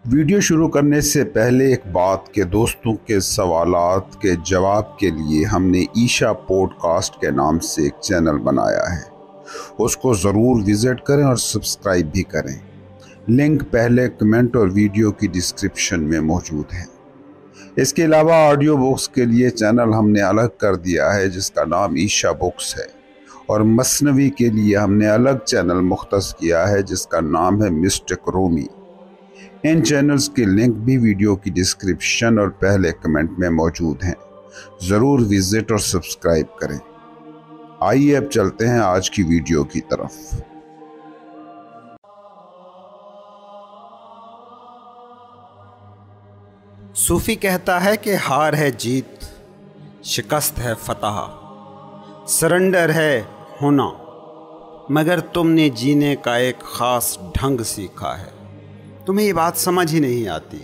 Video شروع کرنے سے پہلے ایک بات کہ دوستوں کے سوالات کے جواب کے لیے ہم نے عیشا پوڈ کاسٹ کے نام سے ایک چینل بنایا ہے۔ اس کو ضرور وزٹ کریں اور سبسکرائب بھی کریں۔ لنک پہلے کمنٹ اور ویڈیو کی ڈسکرپشن میں موجود ہے۔ اس کے علاوہ آڈیو بکس کے لیے چینل ہم نے الگ کر دیا ہے جس کا نام عیشا بکس ہے، اور مثنوی کے لیے ہم نے الگ چینل مختص کیا ہے جس کا نام ہے مسٹک رومی۔ ان چینلز کے لنک بھی ویڈیو کی ڈسکرپشن اور پہلے کمنٹ میں موجود ہیں۔ ضرور وزٹ اور سبسکرائب کریں۔ آئیے اب چلتے ہیں آج کی ویڈیو کی طرف۔ صوفی کہتا ہے کہ ہار ہے جیت، شکست ہے فتح، سرنڈر ہے ہونا، مگر تم نے جینے کا ایک خاص ڈھنگ سیکھا ہے۔ تمہیں یہ بات سمجھ ہی نہیں آتی،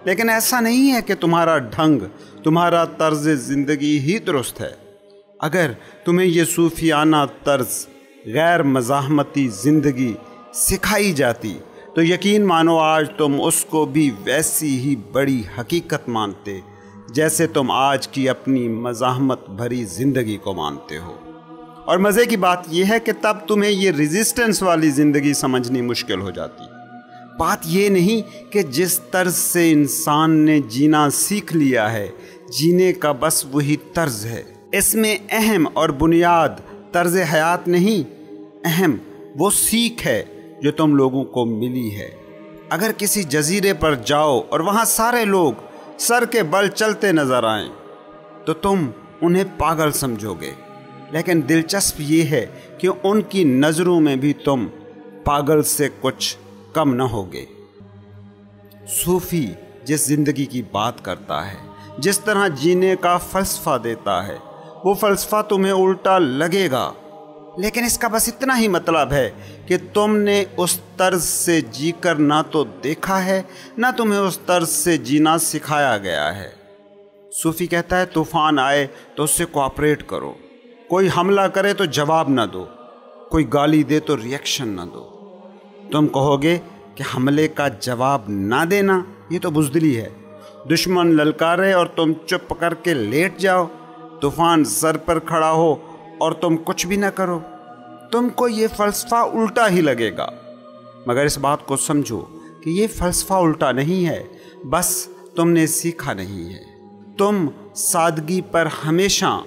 لیکن ایسا نہیں ہے کہ تمہارا ڈھنگ، تمہارا طرز زندگی ہی درست ہے۔ اگر تمہیں یہ صوفیانہ طرز، غیر مزاحمتی زندگی سکھائی جاتی تو یقین مانو آج تم اس کو بھی ویسی ہی بڑی حقیقت مانتے جیسے تم آج کی اپنی مزاحمت بھری زندگی کو مانتے ہو۔ اور مزے کی بات یہ ہے کہ تب تمہیں یہ ریزسٹنس والی زندگی سمجھنی مشکل ہو جاتی۔ بات یہ نہیں کہ جس طرز سے انسان نے جینا سیکھ لیا ہے، جینے کا بس وہی طرز ہے۔ اس میں اہم اور بنیاد طرز حیات نہیں، اہم وہ سیکھ ہے جو تم لوگوں کو ملی ہے۔ اگر کسی جزیرے پر جاؤ اور وہاں سارے لوگ سر کے بل چلتے نظر آئیں تو تم انہیں پاگل سمجھو گے، لیکن دلچسپ یہ ہے کہ ان کی نظروں میں بھی تم پاگل سے کچھ کم نہ ہوگے۔ صوفی جس زندگی کی بات کرتا ہے، جس طرح جینے کا فلسفہ دیتا ہے، وہ فلسفہ تمہیں الٹا لگے گا، لیکن اس کا بس اتنا ہی مطلب ہے کہ تم نے اس طرز سے جی کر نہ تو دیکھا ہے، نہ تمہیں اس طرز سے جینا سکھایا گیا ہے۔ صوفی کہتا ہے طوفان آئے تو اس سے کوآپریٹ کرو، کوئی حملہ کرے تو جواب نہ دو، کوئی گالی دے تو ریئیکشن نہ دو۔ تم کہو گے کہ حملے کا جواب نہ دینا یہ تو بزدلی ہے۔ دشمن للکارے اور تم چپ کر کے لیٹ جاؤ، طوفان سر پر کھڑا ہو اور تم کچھ بھی نہ کرو، تم کو یہ فلسفہ الٹا ہی لگے گا۔ مگر اس بات کو سمجھو کہ یہ فلسفہ الٹا نہیں ہے، بس تم نے سیکھا نہیں ہے۔ تم سادگی پر ہمیشہ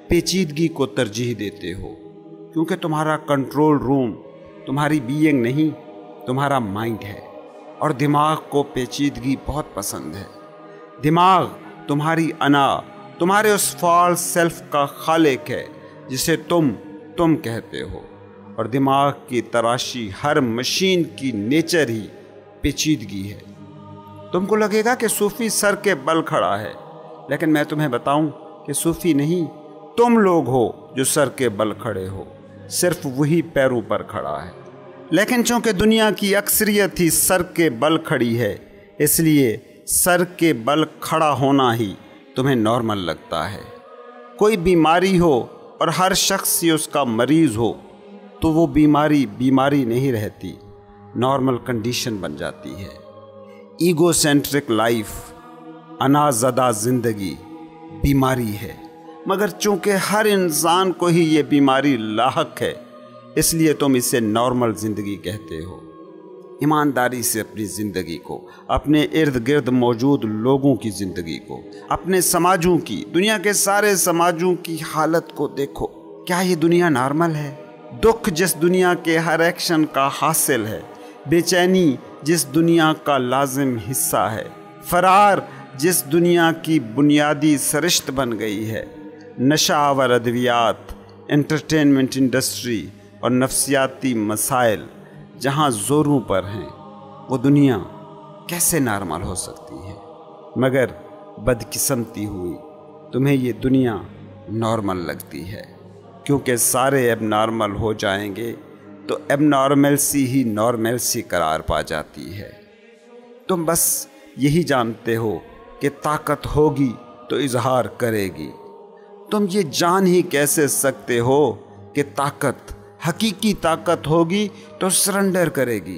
پیچیدگی کو ترجیح دیتے ہو، کیونکہ تمہارا کنٹرول روم تمہاری بینگ نہیں، تمہارا مائنڈ ہے، اور دماغ کو پیچیدگی بہت پسند ہے۔ دماغ تمہاری انا، تمہارے اس فالس سیلف کا خالق ہے جسے تم کہتے ہو، اور دماغ کی تراشی ہر مشین کی نیچر ہی پیچیدگی ہے۔ تم کو لگے گا کہ صوفی سر کے بل کھڑا ہے، لیکن میں تمہیں بتاؤں کہ صوفی نہیں، تم لوگ ہو جو سر کے بل کھڑے ہو، صرف وہی پیروں پر کھڑا ہے۔ لیکن چونکہ دنیا کی اکثریت ہی سر کے بل کھڑی ہے، اس لیے سر کے بل کھڑا ہونا ہی تمہیں نارمل لگتا ہے۔ کوئی بیماری ہو اور ہر شخص ہی اس کا مریض ہو تو وہ بیماری نہیں رہتی، نارمل کنڈیشن بن جاتی ہے۔ ایگو سینٹرک لائف، انا زدہ زندگی بیماری ہے، مگر چونکہ ہر انسان کو ہی یہ بیماری لاحق ہے، اس لیے تم اسے نارمل زندگی کہتے ہو۔ ایمانداری سے اپنی زندگی کو، اپنے ارد گرد موجود لوگوں کی زندگی کو، اپنے سماجوں کی، دنیا کے سارے سماجوں کی حالت کو دیکھو۔ کیا یہ دنیا نارمل ہے؟ دکھ جس دنیا کے ہر ایکشن کا حاصل ہے، بے چینی جس دنیا کا لازم حصہ ہے، فرار جس دنیا کی بنیادی سرشت بن گئی ہے، نشہ آور ادویات، انٹرٹینمنٹ انڈسٹری اور نفسیاتی مسائل جہاں زوروں پر ہیں، وہ دنیا کیسے نارمل ہو سکتی ہے؟ مگر بدقسمتی ہوئی تمہیں یہ دنیا نارمل لگتی ہے، کیونکہ سارے اب نارمل ہو جائیں گے تو اب نارملسی ہی نارملسی قرار پا جاتی ہے۔ تم بس یہی جانتے ہو کہ طاقت ہوگی تو اظہار کرے گی۔ تم یہ جان ہی کیسے سکتے ہو کہ طاقت، حقیقی طاقت ہوگی تو سرنڈر کرے گی؟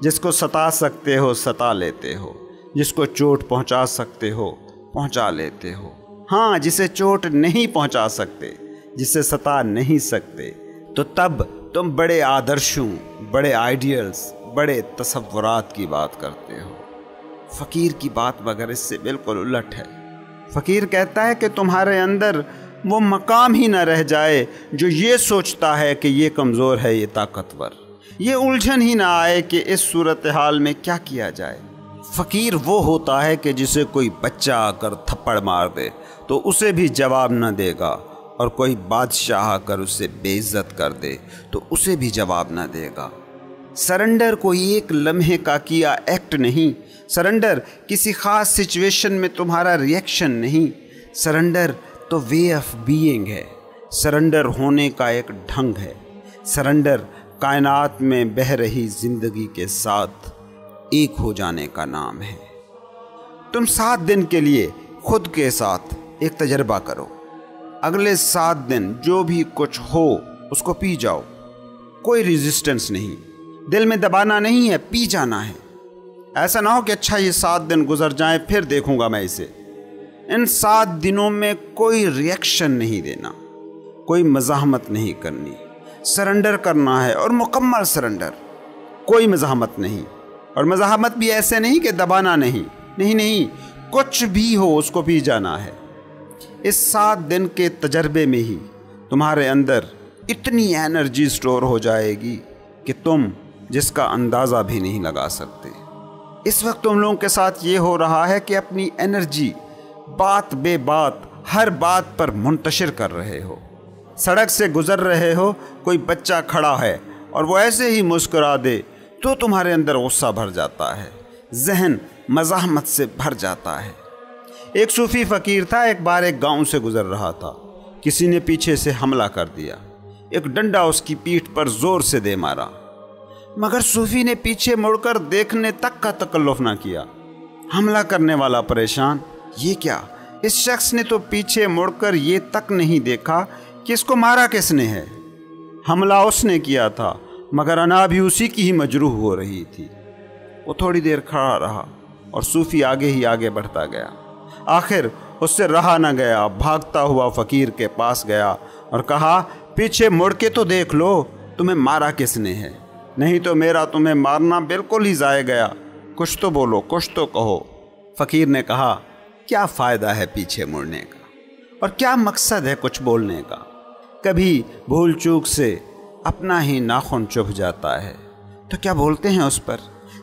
جس کو ستا سکتے ہو ستا لیتے ہو، جس کو چوٹ پہنچا سکتے ہو پہنچا لیتے ہو، ہاں جسے چوٹ نہیں پہنچا سکتے، جسے ستا نہیں سکتے، تو تب تم بڑے آدرشوں، بڑے آئیڈیلز، بڑے تصورات کی بات کرتے ہو۔ فقیر کی بات مگر اس سے بالکل الٹ ہے۔ فقیر کہتا ہے کہ تمہارے اندر وہ مقام ہی نہ رہ جائے جو یہ سوچتا ہے کہ یہ کمزور ہے، یہ طاقتور، یہ الجھن ہی نہ آئے کہ اس صورتحال میں کیا کیا جائے۔ فقیر وہ ہوتا ہے کہ جسے کوئی بچہ آ کر تھپڑ مار دے تو اسے بھی جواب نہ دے گا، اور کوئی بادشاہ آ کر اسے بے عزت کر دے تو اسے بھی جواب نہ دے گا۔ سرنڈر کوئی ایک لمحے کا کیا ایکٹ نہیں، سرنڈر کسی خاص سچویشن میں تمہارا ریئیکشن نہیں، سرنڈر تو وے آف بینگ ہے، سرنڈر ہونے کا ایک ڈھنگ ہے، سرنڈر کائنات میں بہہ رہی زندگی کے ساتھ ایک ہو جانے کا نام ہے۔ تم 7 دن کے لیے خود کے ساتھ ایک تجربہ کرو، اگلے 7 دن جو بھی کچھ ہو اس کو پی جاؤ، کوئی ریزسٹنس نہیں، دل میں دبانا نہیں ہے، پی جانا ہے۔ ایسا نہ ہو کہ اچھا یہ 7 دن گزر جائیں پھر دیکھوں گا میں اسے۔ ان 7 دنوں میں کوئی ریئیکشن نہیں دینا، کوئی مزاحمت نہیں کرنی، سرنڈر کرنا ہے، اور مکمل سرنڈر، کوئی مزاحمت نہیں، اور مزاحمت بھی ایسے نہیں کہ دبانا نہیں، کچھ بھی ہو اس کو پی جانا ہے۔ اس 7 دن کے تجربے میں ہی تمہارے اندر اتنی انرجی سٹور ہو جائے گی کہ تم جس کا اندازہ بھی نہیں لگا سکتے۔ اس وقت تم لوگوں کے ساتھ یہ ہو رہا ہے کہ اپنی انرجی بات بے بات ہر بات پر منتشر کر رہے ہو۔ سڑک سے گزر رہے ہو، کوئی بچہ کھڑا ہے اور وہ ایسے ہی مسکرا دے تو تمہارے اندر غصہ بھر جاتا ہے، ذہن مزاحمت سے بھر جاتا ہے۔ ایک صوفی فقیر تھا، ایک بار ایک گاؤں سے گزر رہا تھا، کسی نے پیچھے سے حملہ کر دیا، ایک ڈنڈا اس کی پیٹھ پر زور سے دے مارا، مگر صوفی نے پیچھے مڑ کر دیکھنے تک کا تکلف نہ کیا۔ حملہ کرنے والا پریشان، یہ کیا، اس شخص نے تو پیچھے مڑ کر یہ تک نہیں دیکھا کہ اس کو مارا کس نے ہے۔ حملہ اس نے کیا تھا مگر انا بھی اسی کی ہی مجروح ہو رہی تھی۔ وہ تھوڑی دیر کھڑا رہا اور صوفی آگے ہی آگے بڑھتا گیا۔ آخر اس سے رہا نہ گیا، بھاگتا ہوا فقیر کے پاس گیا اور کہا، پیچھے مڑ کے تو دیکھ لو تمہیں مارا کس نے ہے، نہیں تو میرا تمہیں مارنا بالکل ہی ضائع گیا، کچھ تو بولو، کچھ تو کہو۔ فقیر نے کہا، کیا فائدہ ہے پیچھے مڑنے کا، اور کیا مقصد ہے کچھ بولنے کا، کبھی بھول چوک سے اپنا ہی ناخن چبھ جاتا ہے تو کیا بولتے ہیں اس پر،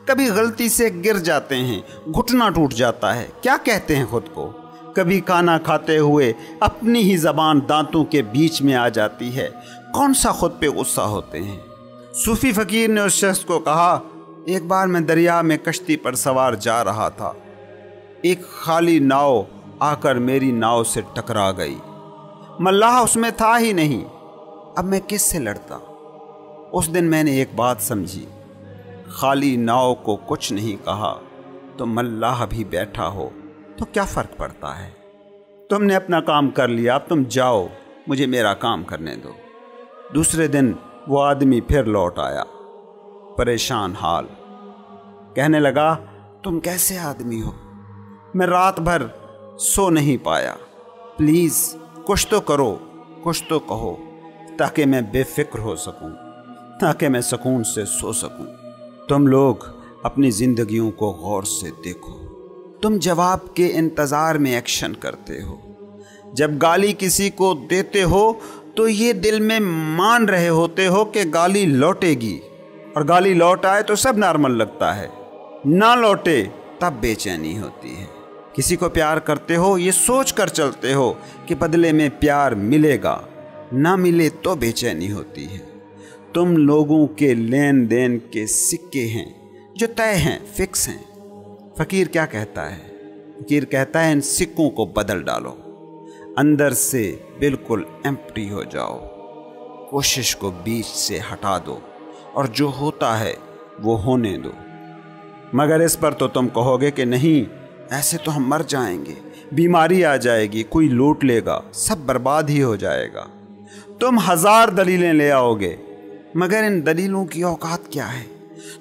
کبھی غلطی سے گر جاتے ہیں، گھٹنا ٹوٹ جاتا ہے، کیا کہتے ہیں خود کو، کبھی کھانا کھاتے ہوئے اپنی ہی زبان دانتوں کے بیچ میں آ جاتی ہے، کون سا خود پہ غصہ ہوتے ہیں۔ صوفی فقیر نے اس شخص کو کہا، ایک بار میں دریا میں کشتی پر سوار جا رہا تھا، ایک خالی ناؤ آ کر میری ناؤ سے ٹکرا گئی، ملاح اس میں تھا ہی نہیں، اب میں کس سے لڑتا۔ اس دن میں نے ایک بات سمجھی، خالی ناؤ کو کچھ نہیں کہا تو ملاح بھی بیٹھا ہو تو کیا فرق پڑتا ہے۔ تم نے اپنا کام کر لیا، اب تم جاؤ، مجھے میرا کام کرنے دو۔ دوسرے دن وہ آدمی پھر لوٹ آیا، پریشان حال، کہنے لگا، تم کیسے آدمی ہو، میں رات بھر سو نہیں پایا، پلیز کچھ تو کرو، کچھ تو کہو تاکہ میں بے فکر ہو سکوں، تاکہ میں سکون سے سو سکوں۔ تم لوگ اپنی زندگیوں کو غور سے دیکھو، تم جواب کے انتظار میں ایکشن کرتے ہو، جب گالی کسی کو دیتے ہو تو یہ دل میں مان رہے ہوتے ہو کہ گالی لوٹے گی، اور گالی لوٹ آئے تو سب نارمل لگتا ہے، نہ لوٹے تب بے چینی ہوتی ہے۔ کسی کو پیار کرتے ہو یہ سوچ کر چلتے ہو کہ بدلے میں پیار ملے گا، نہ ملے تو بے چینی ہوتی ہے۔ تم لوگوں کے لین دین کے سکے ہیں جو طے ہیں، فکس ہیں۔ فقیر کیا کہتا ہے؟ فقیر کہتا ہے، ان سکوں کو بدل ڈالو، اندر سے بالکل ایمپٹی ہو جاؤ، کوشش کو بیچ سے ہٹا دو اور جو ہوتا ہے وہ ہونے دو۔ مگر اس پر تو تم کہو گے کہ نہیں، ایسے تو ہم مر جائیں گے، بیماری آ جائے گی، کوئی لوٹ لے گا، سب برباد ہی ہو جائے گا۔ تم 1000 دلیلیں لے آؤ گے، مگر ان دلیلوں کی اوقات کیا ہے؟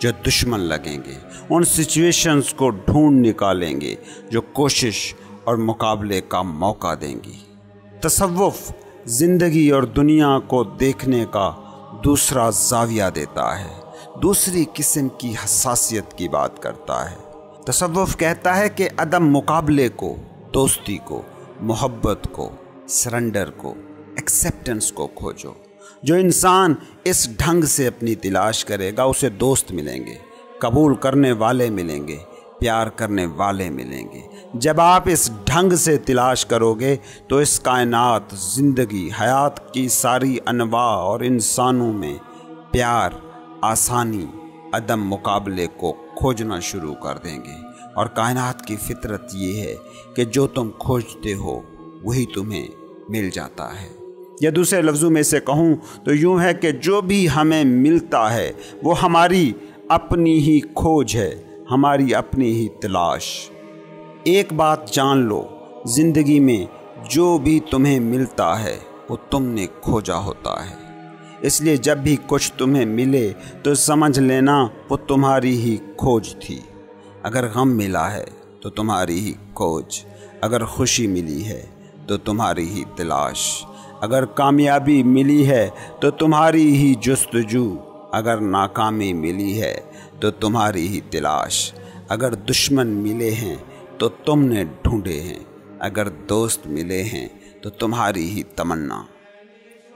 جو دشمن لگیں گے، ان سچویشنز کو ڈھونڈ نکالیں گے جو کوشش اور مقابلے کا موقع دیں گی۔ تصوف زندگی اور دنیا کو دیکھنے کا دوسرا زاویہ دیتا ہے، دوسری قسم کی حساسیت کی بات کرتا ہے۔ تصوف کہتا ہے کہ عدم مقابلے کو، دوستی کو، محبت کو، سرنڈر کو، ایکسیپٹنس کو کھوجو۔ جو انسان اس ڈھنگ سے اپنی تلاش کرے گا اسے دوست ملیں گے، قبول کرنے والے ملیں گے، پیار کرنے والے ملیں گے۔ جب آپ اس ڈھنگ سے تلاش کرو گے تو اس کائنات، زندگی، حیات کی ساری انواع اور انسانوں میں پیار، آسانی، عدم مقابلے کو کھوجنا شروع کر دیں گے۔ اور کائنات کی فطرت یہ ہے کہ جو تم کھوجتے ہو وہی تمہیں مل جاتا ہے۔ یا دوسرے لفظوں میں سے کہوں تو یوں ہے کہ جو بھی ہمیں ملتا ہے وہ ہماری اپنی ہی کھوج ہے، ہماری اپنی ہی تلاش۔ ایک بات جان لو، زندگی میں جو بھی تمہیں ملتا ہے وہ تم نے کھوجا ہوتا ہے۔ اس لیے جب بھی کچھ تمہیں ملے تو سمجھ لینا وہ تمہاری ہی کھوج تھی۔ اگر غم ملا ہے تو تمہاری ہی کھوج، اگر خوشی ملی ہے تو تمہاری ہی تلاش، اگر کامیابی ملی ہے تو تمہاری ہی جستجو، اگر ناکامی ملی ہے تو تمہاری ہی تلاش، اگر دشمن ملے ہیں تو تم نے ڈھونڈے ہیں، اگر دوست ملے ہیں تو تمہاری ہی تمنا۔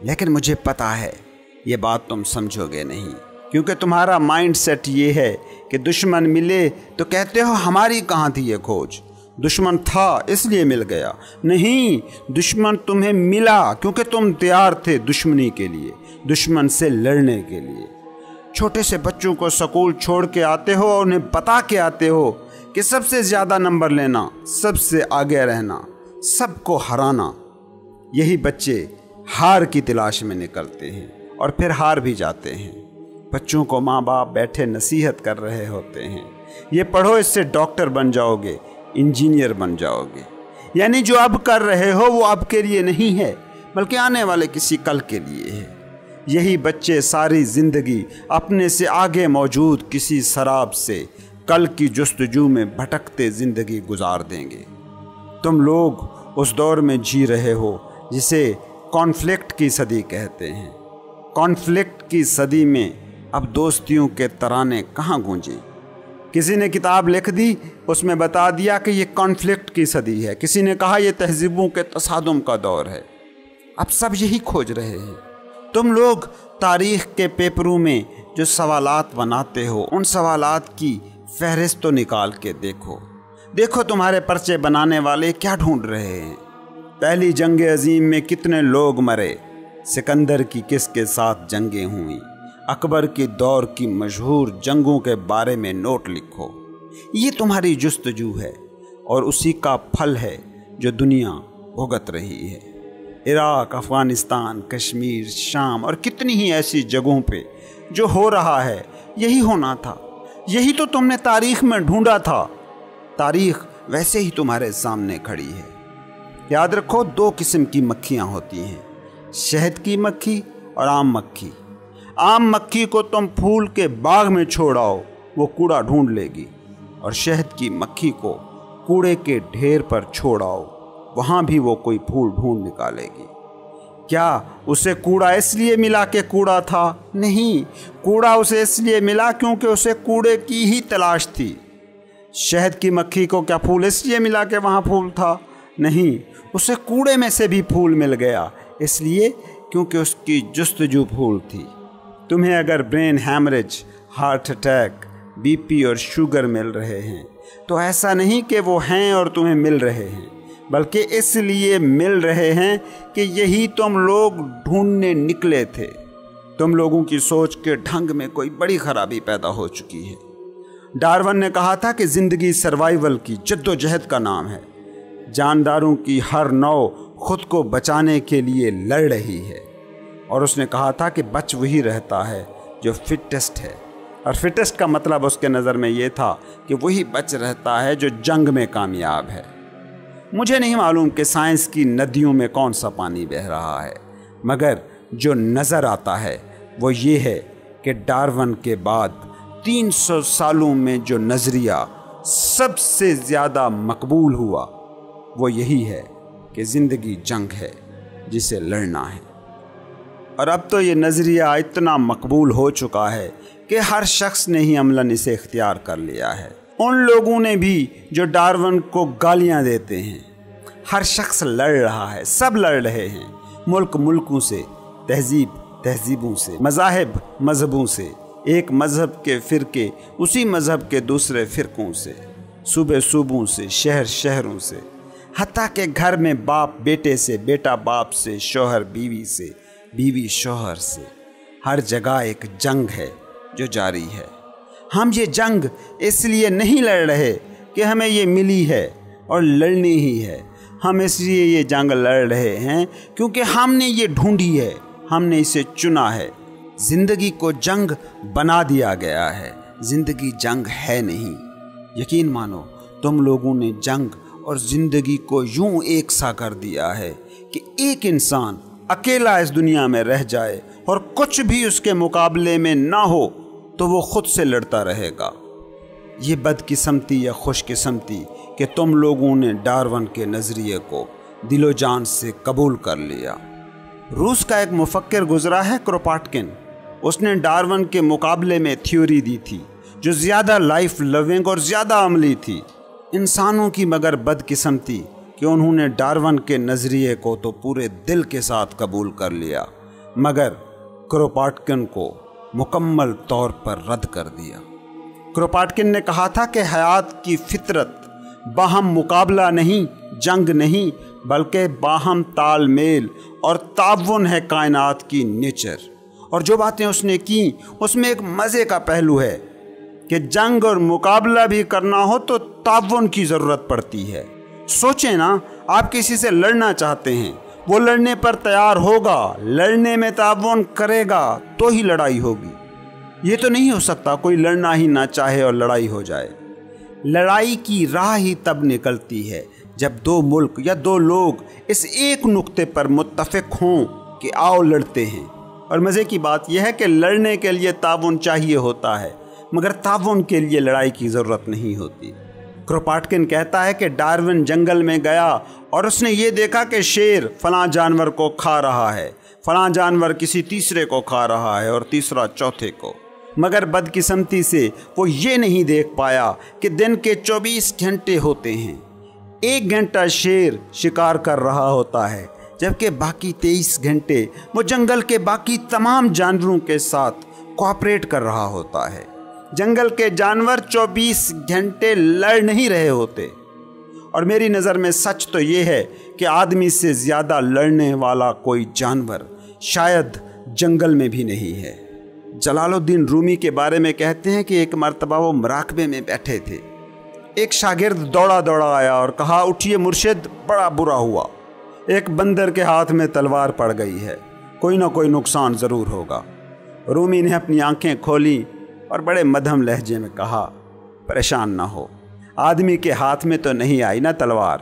لیکن مجھے پتہ ہے یہ بات تم سمجھو گے نہیں، کیونکہ تمہارا مائنڈ سیٹ یہ ہے کہ دشمن ملے تو کہتے ہو ہماری کہاں تھی یہ کھوج، دشمن تھا اس لیے مل گیا۔ نہیں، دشمن تمہیں ملا کیونکہ تم تیار تھے دشمنی کے لیے، دشمن سے لڑنے کے لیے۔ چھوٹے سے بچوں کو سکول چھوڑ کے آتے ہو اور انہیں بتا کے آتے ہو کہ سب سے زیادہ نمبر لینا، سب سے آگے رہنا، سب کو ہرانا۔ یہی بچے ہار کی تلاش میں نکلتے ہیں اور پھر ہار بھی جاتے ہیں۔ بچوں کو ماں باپ بیٹھے نصیحت کر رہے ہوتے ہیں، یہ پڑھو، اس سے ڈاکٹر بن جاؤ گے، انجینئر بن جاؤ گے۔ یعنی جو اب کر رہے ہو وہ اب کے لیے نہیں ہے بلکہ آنے والے کسی کل کے لیے ہے۔ یہی بچے ساری زندگی اپنے سے آگے موجود کسی سراب سے کل کی جستجو میں بھٹکتے زندگی گزار دیں گے۔ تم لوگ اس دور میں جی رہے ہو جسے کانفلکٹ کی صدی کہتے ہیں۔ کانفلکٹ کی صدی میں اب دوستیوں کے ترانے کہاں گونجیں؟ کسی نے کتاب لکھ دی، اس میں بتا دیا کہ یہ کانفلکٹ کی صدی ہے، کسی نے کہا یہ تہذیبوں کے تصادم کا دور ہے۔ اب سب یہی کھوج رہے ہیں۔ تم لوگ تاریخ کے پیپروں میں جو سوالات بناتے ہو ان سوالات کی فہرست تو نکال کے دیکھو تمہارے پرچے بنانے والے کیا ڈھونڈ رہے ہیں۔ پہلی جنگ عظیم میں کتنے لوگ مرے، سکندر کی کس کے ساتھ جنگیں ہوئیں، اکبر کی دور کی مشہور جنگوں کے بارے میں نوٹ لکھو۔ یہ تمہاری جستجو ہے اور اسی کا پھل ہے جو دنیا بھگت رہی ہے۔ عراق، افغانستان، کشمیر، شام اور کتنی ہی ایسی جگہوں پہ جو ہو رہا ہے یہی ہونا تھا، یہی تو تم نے تاریخ میں ڈھونڈا تھا۔ تاریخ ویسے ہی تمہارے سامنے کھڑی ہے۔ یاد رکھو، دو قسم کی مکھیاں ہوتی ہیں، شہد کی مکھی اور عام مکھی۔ عام مکھی کو تم پھول کے باغ میں چھوڑاؤ وہ کوڑا ڈھونڈ لے گی، اور شہد کی مکھی کو کوڑے کے ڈھیر پر چھوڑاؤ وہاں بھی وہ کوئی پھول ڈھونڈ نکالے گی۔ کیا اسے کوڑا اس لیے ملا کہ کوڑا تھا؟ نہیں، کوڑا اسے اس لیے ملا کیونکہ اسے کوڑے کی ہی تلاش تھی۔ شہد کی مکھی کو کیا پھول اس لیے ملا کہ وہاں پھول تھا؟ نہیں، اسے کوڑے میں سے بھی پھول مل گیا اس لیے کیونکہ اس کی جستجو پھول تھی۔ تمہیں اگر brain haemorrhage, heart attack, B P اور شوگر مل رہے ہیں تو ایسا نہیں کہ وہ ہیں اور تمہیں مل رہے ہیں، بلکہ اس لیے مل رہے ہیں کہ یہی تم لوگ ڈھونڈنے نکلے تھے۔ تم لوگوں کی سوچ کے ڈھنگ میں کوئی بڑی خرابی پیدا ہو چکی ہے۔ ڈارون نے کہا تھا کہ زندگی سروائیول کی جد و جہد کا نام ہے۔ جانداروں کی ہر نوع خود کو بچانے کے لیے لڑ رہی ہے، اور اس نے کہا تھا کہ بچ وہی رہتا ہے جو فٹسٹ ہے، اور فٹسٹ کا مطلب اس کے نظر میں یہ تھا کہ وہی بچ رہتا ہے جو جنگ میں کامیاب ہے۔ مجھے نہیں معلوم کہ سائنس کی ندیوں میں کون سا پانی بہہ رہا ہے، مگر جو نظر آتا ہے وہ یہ ہے کہ ڈارون کے بعد 300 سالوں میں جو نظریہ سب سے زیادہ مقبول ہوا وہ یہی ہے کہ زندگی جنگ ہے جسے لڑنا ہے۔ اور اب تو یہ نظریہ اتنا مقبول ہو چکا ہے کہ ہر شخص نے ہی عملاً اسے اختیار کر لیا ہے۔ ان لوگوں نے بھی جو ڈارون کو گالیاں دیتے ہیں، ہر شخص لڑ رہا ہے، سب لڑ رہے ہیں، ملک ملکوں سے، تہذیب تہذیبوں سے، مذاہب مذہبوں سے، ایک مذہب کے فرقے اسی مذہب کے دوسرے فرقوں سے، صوبے صوبوں سے، شہر شہروں سے، حتیٰ کہ گھر میں باپ بیٹے سے، بیٹا باپ سے، شوہر بیوی سے، بیوی شوہر سے، ہر جگہ ایک جنگ ہے جو جاری ہے۔ ہم یہ جنگ اس لیے نہیں لڑ رہے کہ ہمیں یہ ملی ہے اور لڑنی ہی ہے، ہم اس لیے یہ جنگ لڑ رہے ہیں کیونکہ ہم نے یہ ڈھونڈی ہے، ہم نے اسے چنا ہے۔ زندگی کو جنگ بنا دیا گیا ہے، زندگی جنگ ہے نہیں۔ یقین مانو تم لوگوں نے جنگ اور زندگی کو یوں ایک سا کر دیا ہے کہ ایک انسان اکیلا اس دنیا میں رہ جائے اور کچھ بھی اس کے مقابلے میں نہ ہو تو وہ خود سے لڑتا رہے گا۔ یہ بدقسمتی یا خوش قسمتی کہ تم لوگوں نے ڈارون کے نظریے کو دل و جان سے قبول کر لیا۔ روس کا ایک مفکر گزرا ہے کروپاٹکن، اس نے ڈارون کے مقابلے میں تھیوری دی تھی جو زیادہ لائف لونگ اور زیادہ عملی تھی۔ انسانوں کی مگر بدقسمتی کہ انہوں نے ڈارون کے نظریے کو تو پورے دل کے ساتھ قبول کر لیا مگر کروپاٹکن کو مکمل طور پر رد کر دیا۔ کروپاٹکن نے کہا تھا کہ حیات کی فطرت باہم مقابلہ نہیں، جنگ نہیں، بلکہ باہم تال میل اور تعاون ہے کائنات کی نیچر۔ اور جو باتیں اس نے کی اس میں ایک مزے کا پہلو ہے کہ جنگ اور مقابلہ بھی کرنا ہو تو تعاون کی ضرورت پڑتی ہے۔ سوچیں نا، آپ کسی سے لڑنا چاہتے ہیں، وہ لڑنے پر تیار ہوگا، لڑنے میں تعاون کرے گا تو ہی لڑائی ہوگی۔ یہ تو نہیں ہو سکتا کوئی لڑنا ہی نہ چاہے اور لڑائی ہو جائے۔ لڑائی کی راہ ہی تب نکلتی ہے جب دو ملک یا دو لوگ اس ایک نقطے پر متفق ہوں کہ آؤ لڑتے ہیں۔ اور مزے کی بات یہ ہے کہ لڑنے کے لیے تعاون چاہیے ہوتا ہے مگر تعاون کے لیے لڑائی کی ضرورت نہیں ہوتی۔ کروپاٹکن کہتا ہے کہ ڈارون جنگل میں گیا اور اس نے یہ دیکھا کہ شیر فلاں جانور کو کھا رہا ہے، فلاں جانور کسی تیسرے کو کھا رہا ہے اور تیسرا چوتھے کو، مگر بدقسمتی سے وہ یہ نہیں دیکھ پایا کہ دن کے 24 گھنٹے ہوتے ہیں، 1 گھنٹہ شیر شکار کر رہا ہوتا ہے جبکہ باقی 23 گھنٹے وہ جنگل کے باقی تمام جانوروں کے ساتھ کوآپریٹ کر رہا ہوتا ہے۔ جنگل کے جانور 24 گھنٹے لڑ نہیں رہے ہوتے۔ اور میری نظر میں سچ تو یہ ہے کہ آدمی سے زیادہ لڑنے والا کوئی جانور شاید جنگل میں بھی نہیں ہے۔ جلال الدین رومی کے بارے میں کہتے ہیں کہ ایک مرتبہ وہ مراقبے میں بیٹھے تھے، ایک شاگرد دوڑا دوڑا آیا اور کہا، اٹھیے مرشد، بڑا برا ہوا، ایک بندر کے ہاتھ میں تلوار پڑ گئی ہے، کوئی نہ کوئی نقصان ضرور ہوگا۔ رومی نے اپنی آنکھیں کھولی اور بڑے مدھم لہجے میں کہا، پریشان نہ ہو، آدمی کے ہاتھ میں تو نہیں آئی نا تلوار،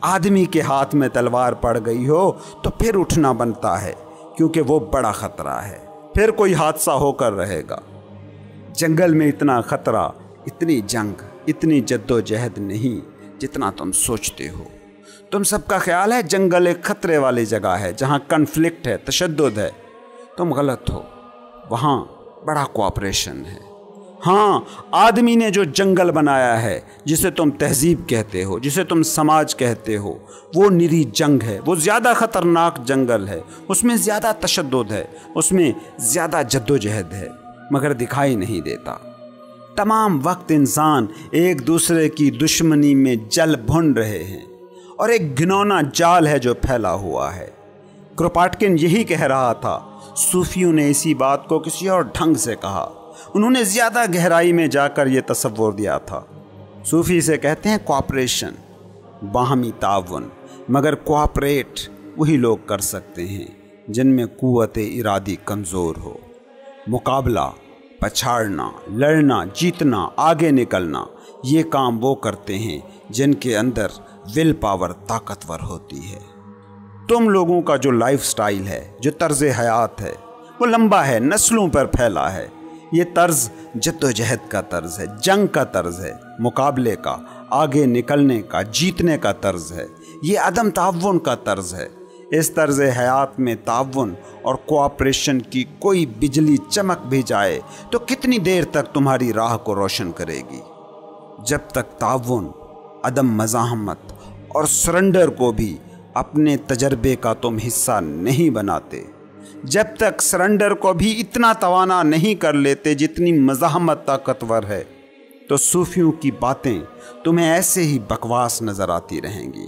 آدمی کے ہاتھ میں تلوار پڑ گئی ہو تو پھر اٹھنا بنتا ہے کیونکہ وہ بڑا خطرہ ہے، پھر کوئی حادثہ ہو کر رہے گا۔ جنگل میں اتنا خطرہ، اتنی جنگ، اتنی جد و جہد نہیں جتنا تم سوچتے ہو۔ تم سب کا خیال ہے جنگل ایک خطرے والی جگہ ہے جہاں کنفلکٹ ہے، تشدد ہے۔ تم غلط ہو، وہاں بڑا کوآپریشن ہے۔ ہاں، آدمی نے جو جنگل بنایا ہے، جسے تم تہذیب کہتے ہو، جسے تم سماج کہتے ہو، وہ نری جنگ ہے، وہ زیادہ خطرناک جنگل ہے، اس میں زیادہ تشدد ہے، اس میں زیادہ جد و جہد ہے، مگر دکھائی نہیں دیتا۔ تمام وقت انسان ایک دوسرے کی دشمنی میں جل بھن رہے ہیں اور ایک گھنونا جال ہے جو پھیلا ہوا ہے۔ کروپاٹکن یہی کہہ رہا تھا۔ صوفیوں نے اسی بات کو کسی اور ڈھنگ سے کہا، انہوں نے زیادہ گہرائی میں جا کر یہ تصور دیا تھا۔ صوفی سے کہتے ہیں کوآپریشن، باہمی تعاون، مگر کوآپریٹ وہی لوگ کر سکتے ہیں جن میں قوت ارادی کمزور ہو۔ مقابلہ، پچھاڑنا، لڑنا، جیتنا، آگے نکلنا، یہ کام وہ کرتے ہیں جن کے اندر ول پاور طاقتور ہوتی ہے۔ تم لوگوں کا جو لائف سٹائل ہے، جو طرز حیات ہے، وہ لمبا ہے، نسلوں پر پھیلا ہے۔ یہ طرز جدوجہد کا طرز ہے، جنگ کا طرز ہے، مقابلے کا، آگے نکلنے کا، جیتنے کا طرز ہے۔ یہ عدم تعاون کا طرز ہے۔ اس طرز حیات میں تعاون اور کوآپریشن کی کوئی بجلی چمک بھی جائے تو کتنی دیر تک تمہاری راہ کو روشن کرے گی؟ جب تک تعاون، عدم مزاحمت اور سرنڈر کو بھی اپنے تجربے کا تم حصہ نہیں بناتے، جب تک سرنڈر کو بھی اتنا توانا نہیں کر لیتے جتنی مزاحمت طاقتور ہے، تو صوفیوں کی باتیں تمہیں ایسے ہی بکواس نظر آتی رہیں گی۔